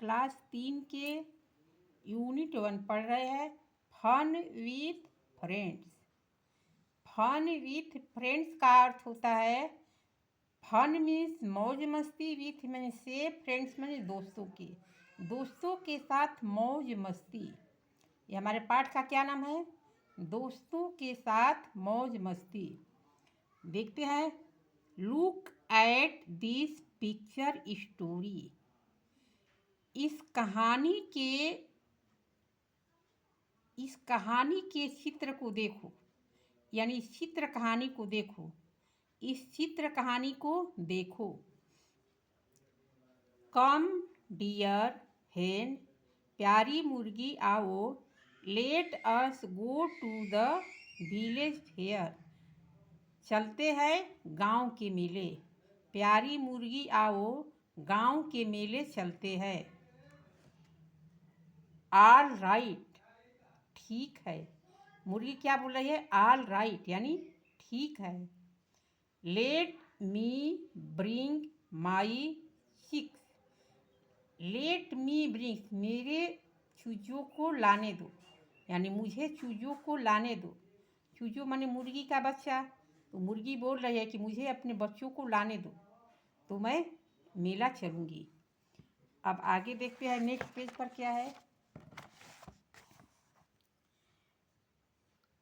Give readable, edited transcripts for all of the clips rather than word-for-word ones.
Class 3 के unit 1 पढ़ रहे हैं, fun with friends. Fun with friends का अर्थ होता है, फन मीन्स मौज मस्ती, विथ मीन्स से, फ्रेंड्स मीन्स दोस्तों के साथ मौज मस्ती। ये हमारे पाठ का क्या नाम है? दोस्तों के साथ मौज मस्ती। देखते हैं, look at this picture story. इस कहानी के चित्र को देखो, यानी इस चित्र कहानी को देखो। इस चित्र कहानी को देखो। कम डियर हेन, प्यारी मुर्गी आओ, let us go to the village fair. चलते हैं गांव के मेले। प्यारी मुर्गी आओ, गांव के मेले चलते हैं। ऑल राइट, ठीक है। मुर्गी क्या बोल रही है? ऑल राइट, यानी ठीक है। Let me bring my chicks. Let me bring, मेरे चूजों को लाने दो, यानी मुझे चूजों को लाने दो। चूजो माने मुर्गी का बच्चा। तो मुर्गी बोल रही है कि मुझे अपने बच्चों को लाने दो, तो मैं मेला चलूँगी। अब आगे देखते हैं नेक्स्ट पेज पर क्या है।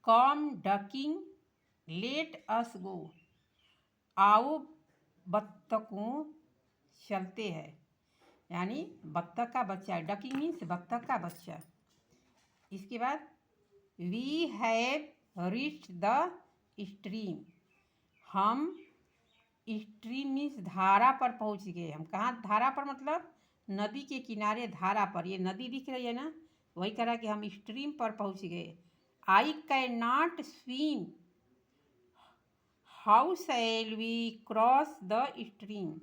कम डकिंग, लेट अस गो। आओ बत्तखों, चलते हैं, यानी बत्तख का बच्चा। डकिंग मीन्स बत्तख का बच्चा। इसके बाद we have reached the stream. हम स्ट्रीम मीन्स धारा पर पहुंच गए। हम कहाँ धारा पर? मतलब नदी के किनारे धारा पर। ये नदी दिख रही है ना, वही कह रहा है कि हम स्ट्रीम पर पहुंच गए। I can not swim, how shall we cross the stream.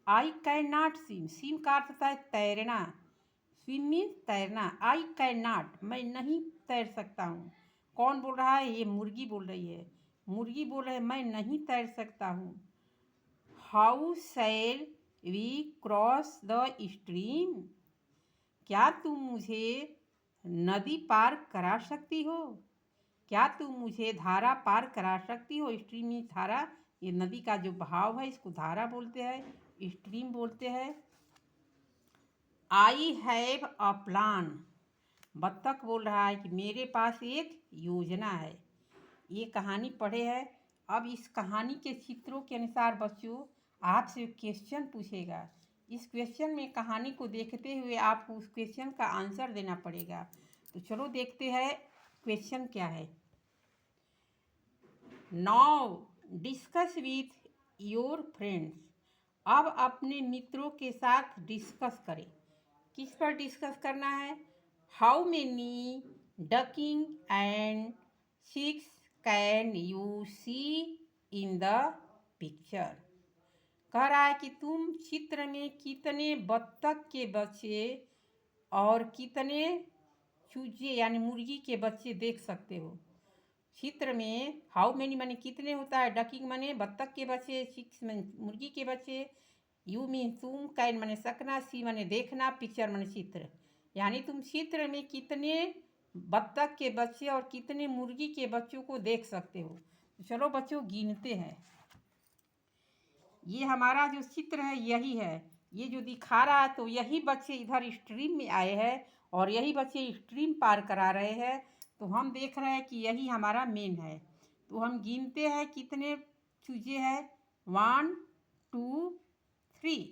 I can not swim, swim का अर्थ होता है तैरना। स्विम मीन्स तैरना। आई कैन नॉट, मैं नहीं तैर सकता हूँ। कौन बोल रहा है? ये मुर्गी बोल रही है। मुर्गी बोल रही है मैं नहीं तैर सकता हूँ। How shall we cross the stream. क्या तुम मुझे नदी पार करा सकती हो? क्या तुम मुझे धारा पार करा सकती हो? स्ट्रीम मीन्स धारा। ये नदी का जो बहाव है इसको धारा बोलते हैं, स्ट्रीम बोलते हैं। I have a plan. बत्तख बोल रहा है कि मेरे पास एक योजना है। ये कहानी पढ़े है। अब इस कहानी के चित्रों के अनुसार बच्चों आपसे क्वेश्चन पूछेगा। इस क्वेश्चन में कहानी को देखते हुए आपको उस क्वेश्चन का आंसर देना पड़ेगा। तो चलो देखते हैं क्वेश्चन क्या है। Now discuss with your friends. अब अपने मित्रों के साथ डिस्कस करें। किस पर डिस्कस करना है? How many ducklings and chicks can you see in the picture. कह रहा है कि तुम चित्र में कितने बत्तख के बच्चे और कितने चूजे यानी मुर्गी के बच्चे देख सकते हो। चित्र में हाउ मेनी माने कितने होता है, डकिंग माने बत्तख के बच्चे, चिक्स माने मुर्गी के बच्चे, यू मीन तुम, कैन माने सकना, सी माने देखना, पिक्चर माने चित्र। यानी तुम चित्र में कितने बत्तख के बच्चे और कितने मुर्गी के बच्चों को देख सकते हो। तो चलो बच्चों गिनते हैं। ये हमारा जो चित्र है यही है। ये जो दिखा रहा है तो यही बच्चे इधर स्ट्रीम में आए हैं और यही बच्चे स्ट्रीम पार करा रहे हैं। तो हम देख रहे हैं कि यही हमारा मेन है। तो हम गिनते हैं कितने चूजे हैं। 1 2 3।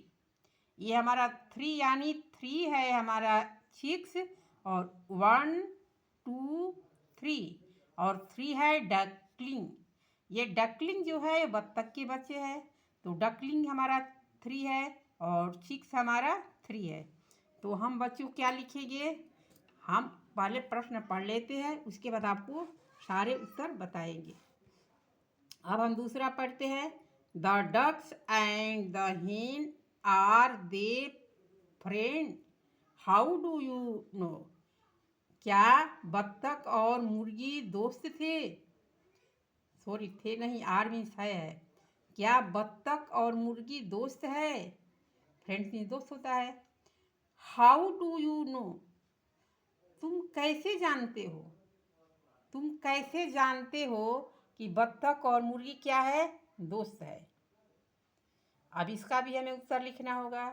ये हमारा 3 यानी 3 है हमारा चिक्स, और 1 2 3 और 3 है डकलिंग। ये डकलिंग जो है बत्तख के बच्चे हैं। तो डकलिंग हमारा 3 है और चिक्स हमारा 3 है। तो हम बच्चों क्या लिखेंगे? हम पहले प्रश्न पढ़ लेते हैं, उसके बाद आपको सारे उत्तर बताएंगे। अब हम दूसरा पढ़ते हैं। The ducks and the hen are they friend, how do you know. क्या बत्तख और मुर्गी दोस्त थे? सॉरी, थे नहीं, आर मीन्स है। क्या बत्तख और मुर्गी दोस्त है? फ्रेंड्स मीन्स दोस्त होता है। हाउ डू यू नो, तुम कैसे जानते हो, तुम कैसे जानते हो कि बत्तख और मुर्गी क्या है, दोस्त है। अब इसका भी हमें उत्तर लिखना होगा।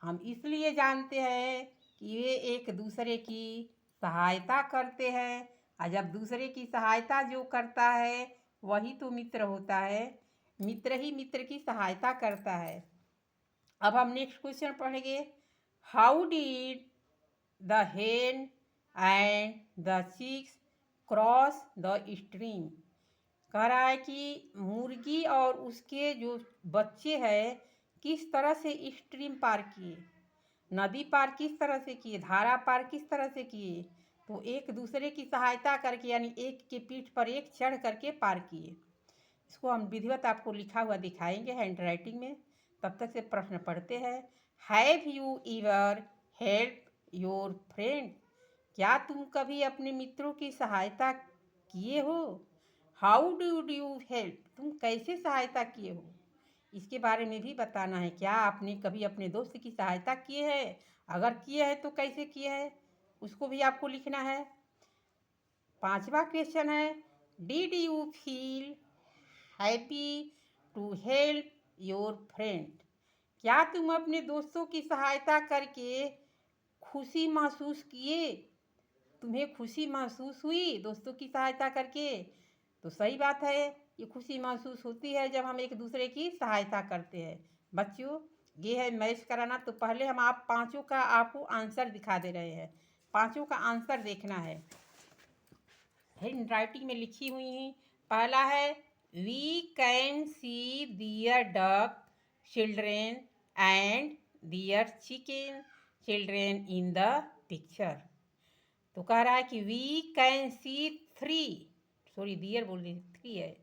हम इसलिए जानते हैं कि वे एक दूसरे की सहायता करते हैं, और जब दूसरे की सहायता जो करता है वही तो मित्र होता है, मित्र ही मित्र की सहायता करता है। अब हम नेक्स्ट क्वेश्चन पढ़ेंगे। How did the hen and the chicks cross the stream, कह रहा है कि मुर्गी और उसके जो बच्चे हैं किस तरह से स्ट्रीम पार किए, नदी पार किस तरह से किए, धारा पार किस तरह से किए, तो एक दूसरे की सहायता करके, यानी एक के पीठ पर एक चढ़ करके पार किए। इसको हम विधिवत आपको लिखा हुआ दिखाएंगे हैंड राइटिंग में। तब तक से प्रश्न पढ़ते हैं। Have you ever help your friend, क्या तुम कभी अपने मित्रों की सहायता किए हो। हाउ डू यू हेल्प, तुम कैसे सहायता किए हो, इसके बारे में भी बताना है। क्या आपने कभी अपने दोस्त की सहायता की है, अगर किए हैं तो कैसे किए हैं, उसको भी आपको लिखना है। 5वां क्वेश्चन है, did you feel happy to help your friend, क्या तुम अपने दोस्तों की सहायता करके खुशी महसूस किए, तुम्हें खुशी महसूस हुई दोस्तों की सहायता करके। तो सही बात है, ये खुशी महसूस होती है जब हम एक दूसरे की सहायता करते हैं। बच्चों ये है मैच कराना। तो पहले हम आप पांचों का आपको आंसर दिखा दे रहे हैं, पांचों का आंसर देखना है, हैंड राइटिंग में लिखी हुई हैं। पहला है we can see their duck children and their chicken children in the picture. तो कह रहा है कि we can see three, sorry their बोल रही, थ्री है,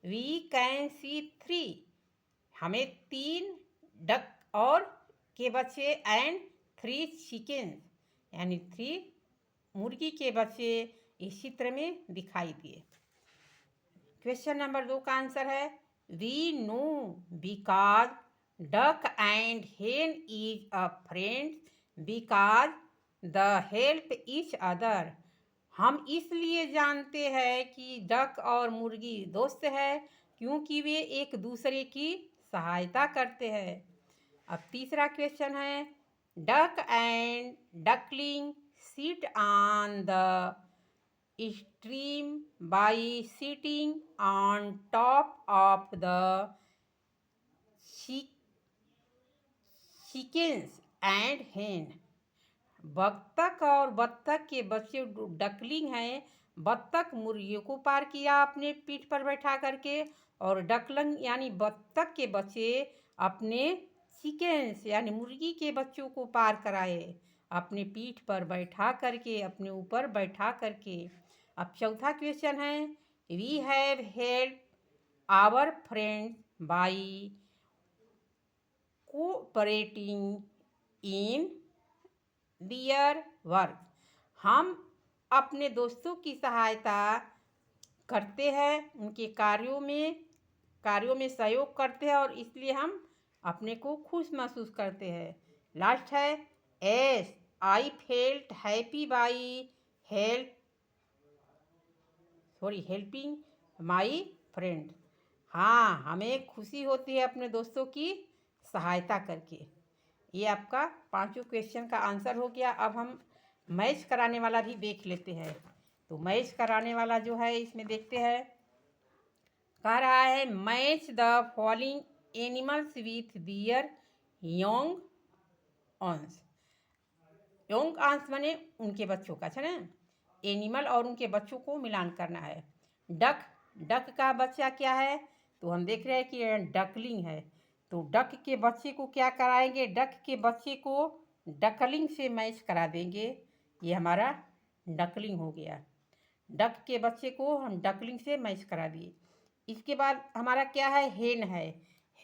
वी कैन सी थ्री, हमें 3 डक और के बच्चे एंड 3 चिकन, यानी 3 मुर्गी के बच्चे इस चित्र में दिखाई दिए। क्वेश्चन नंबर 2 का आंसर है we know because duck and hen is a friend because the help each other, हम इसलिए जानते हैं कि डक और मुर्गी दोस्त है क्योंकि वे एक दूसरे की सहायता करते हैं। अब तीसरा क्वेश्चन है duck and duckling sit on the stream by sitting on top of the chickens and hen, बत्तख और बत्तख के बच्चे डकलिंग हैं, बत्तख मुर्गियों को पार किया अपने पीठ पर बैठा करके, और डकलिंग यानी बत्तख के बच्चे अपने चिकन्स यानी मुर्गी के बच्चों को पार कराए अपने पीठ पर बैठा करके, अपने ऊपर बैठा करके। अब चौथा क्वेश्चन है we have help our friend by cooperating in their work, हम अपने दोस्तों की सहायता करते हैं, उनके कार्यों में सहयोग करते हैं, और इसलिए हम अपने को खुश महसूस करते हैं। लास्ट है S I felt happy by helping my friend, हाँ हमें खुशी होती है अपने दोस्तों की सहायता करके। ये आपका 5 क्वेश्चन का आंसर हो गया। अब हम मैच कराने वाला भी देख लेते हैं। तो मैच कराने वाला जो है इसमें देखते हैं, कह रहा है match the following animals with their young ones, young ones बने उनके बच्चों का, अच्छा ना, एनिमल और उनके बच्चों को मिलान करना है। डक, डक का बच्चा क्या है, तो हम देख रहे हैं कि डकलिंग है, तो डक के बच्चे को क्या कराएंगे, डक के बच्चे को डकलिंग से मैच करा देंगे, ये हमारा डकलिंग हो गया। डक के बच्चे को हम डकलिंग से मैच करा दिए। इसके बाद हमारा क्या है,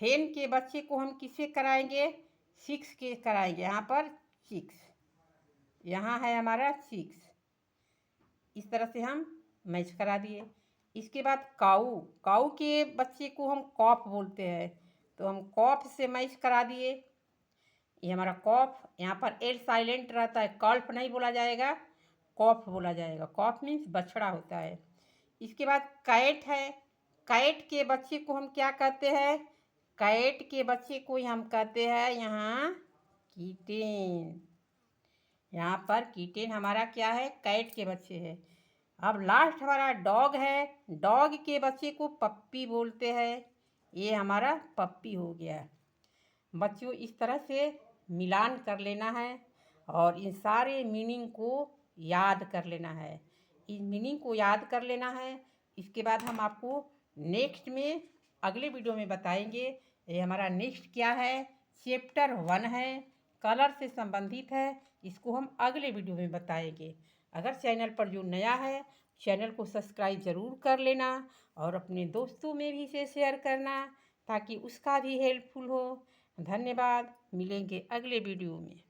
हेन के बच्चे को हम किससे कराएंगे, चिक्स के कराएंगे, यहाँ पर चिक्स, यहाँ है हमारा चिक्स, इस तरह से हम मैच करा दिए। इसके बाद काऊ, काऊ के बच्चे को हम कॉक बोलते हैं, तो हम कॉक से मैच करा दिए। ये हमारा कॉफ, यहाँ पर एल साइलेंट रहता है, कॉल्फ नहीं बोला जाएगा, कॉफ बोला जाएगा। कॉफ मीन्स बछड़ा होता है। इसके बाद कैट है। कैट के बच्चे को हम क्या कहते हैं? कैट के बच्चे को हम कहते हैं यहाँ कीटेन। यहाँ पर कीटेन हमारा क्या है? कैट के बच्चे है। अब लास्ट हमारा डॉग है। डॉग के बच्चे को पप्पी बोलते हैं। ये हमारा पप्पी हो गया। बच्चों, इस तरह से मिलान कर लेना है और इन सारे मीनिंग को याद कर लेना है। इस मीनिंग को याद कर लेना है। इसके बाद हम आपको नेक्स्ट में अगले वीडियो में बताएंगे। ये हमारा नेक्स्ट क्या है? चैप्टर 1 है, कलर से संबंधित है। इसको हम अगले वीडियो में बताएंगे। अगर चैनल पर जो नया है, चैनल को सब्सक्राइब ज़रूर कर लेना और अपने दोस्तों में भी इसे शेयर करना ताकि उसका भी हेल्पफुल हो। धन्यवाद। मिलेंगे अगले वीडियो में।